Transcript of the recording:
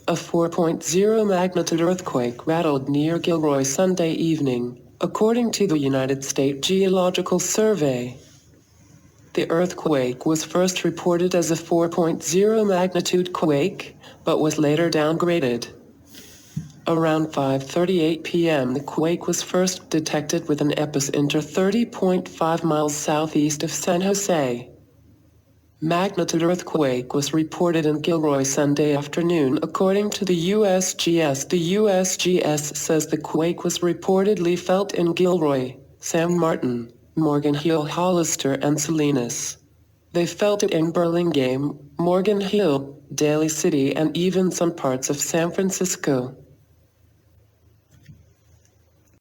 A 4.0 magnitude earthquake rattled near Gilroy Sunday evening, according to the United States Geological Survey. The earthquake was first reported as a 4.0 magnitude quake, but was later downgraded. Around 5:38 p.m. the quake was first detected with an epicenter 30.5 miles southeast of San Jose. Magnitude earthquake was reported in Gilroy Sunday afternoon according to the USGS. The USGS says the quake was reportedly felt in Gilroy, San Martin, Morgan Hill, Hollister, and Salinas. They felt it in Burlingame, Morgan Hill, Daly City, and even some parts of San Francisco.